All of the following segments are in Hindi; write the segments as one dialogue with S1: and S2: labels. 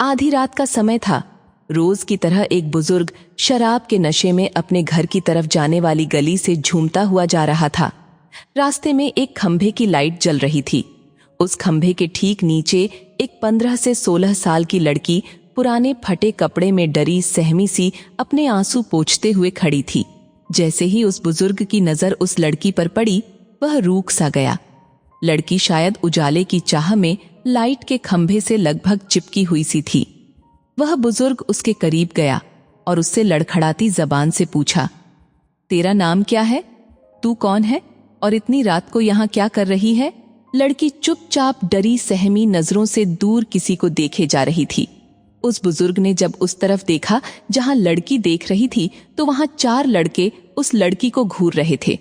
S1: आधी रात का समय था। रोज की तरह एक बुजुर्ग शराब के नशे में अपने घर की तरफ जाने वाली गली से झूमता हुआ जा रहा था। रास्ते में एक खंभे की लाइट जल रही थी। उस खंभे के ठीक नीचे एक 15 से 16 साल की लड़की पुराने फटे कपड़े में डरी सहमी सी अपने आंसू पोंछते हुए खड़ी थी। जैसे ही उस बुजुर्ग की नजर उस लड़की पर पड़ी, वह रूक सा गया। लड़की शायद उजाले की चाह में लाइट के खंभे से लगभग चिपकी हुई सी थी। वह बुजुर्ग उसके करीब गया और उससे लड़खड़ाती जबान से पूछा, तेरा नाम क्या है? तू कौन है और इतनी रात को यहाँ क्या कर रही है? लड़की चुपचाप डरी सहमी नजरों से दूर किसी को देखे जा रही थी। उस बुजुर्ग ने जब उस तरफ देखा जहां लड़की देख रही थी, तो वहां 4 लड़के उस लड़की को घूर रहे थे।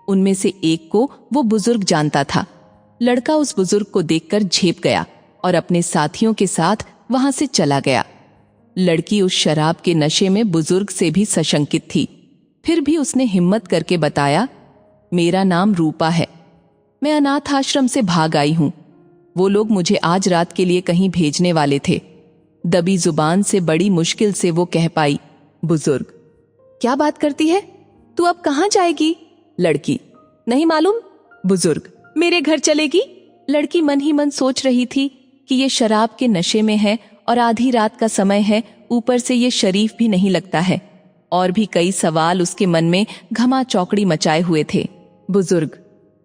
S1: उनमें से एक को वो बुजुर्ग जानता था। लड़का उस बुजुर्ग को देखकर झेप गया और अपने साथियों के साथ वहां से चला गया। लड़की उस शराब के नशे में बुजुर्ग से भी सशंकित थी। फिर भी उसने हिम्मत करके बताया, मेरा नाम रूपा है। मैं अनाथ आश्रम से भाग आई हूं। वो लोग मुझे आज रात के लिए कहीं भेजने वाले थे। दबी जुबान से बड़ी मुश्किल से वो कह पाई, बुजुर्ग। क्या बात करती है? तू अब कहां जाएगी? लड़की, नहीं मालूम। बुजुर्ग, मेरे घर चलेगी? लड़की मन ही मन सोच रही थी कि ये शराब के नशे में है और आधी रात का समय है, ऊपर से ये शरीफ भी नहीं लगता है। और भी कई सवाल उसके मन में घमा चौकड़ी मचाए हुए थे। बुजुर्ग,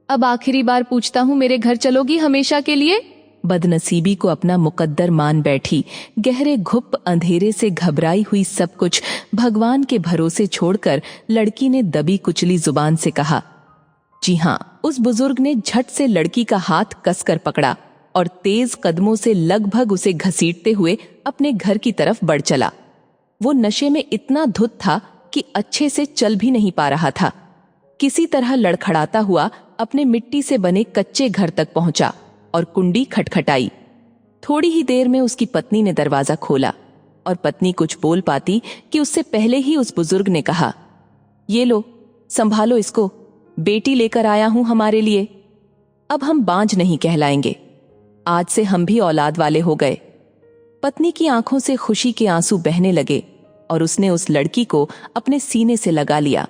S1: अब आखिरी बार पूछता हूं, मेरे घर चलोगी हमेशा के लिए? बदनसीबी को अपना मुकद्दर मान बैठी, गहरे घुप अंधेरे से घबराई हुई सब कुछ भगवान के भरोसे छोड़कर लड़की ने दबी कुचली जुबान से कहा, जी हां। उस बुजुर्ग ने झट से लड़की का हाथ कसकर पकड़ा और तेज कदमों से लगभग उसे घसीटते हुए अपने घर की तरफ बढ़ चला। वो नशे में इतना धुत था कि अच्छे से चल भी नहीं पा रहा था। किसी तरह लड़खड़ाता हुआ अपने मिट्टी से बने कच्चे घर तक पहुंचा और कुंडी खटखटाई। थोड़ी ही देर में उसकी पत्नी ने दरवाजा खोला और पत्नी कुछ बोल पाती कि उससे पहले ही उस बुजुर्ग ने कहा, ये लो, संभालो इसको, बेटी लेकर आया हूं हमारे लिए। अब हम बांझ नहीं कहलाएंगे। आज से हम भी औलाद वाले हो गए। पत्नी की आंखों से खुशी के आंसू बहने लगे और उसने उस लड़की को अपने सीने से लगा लिया।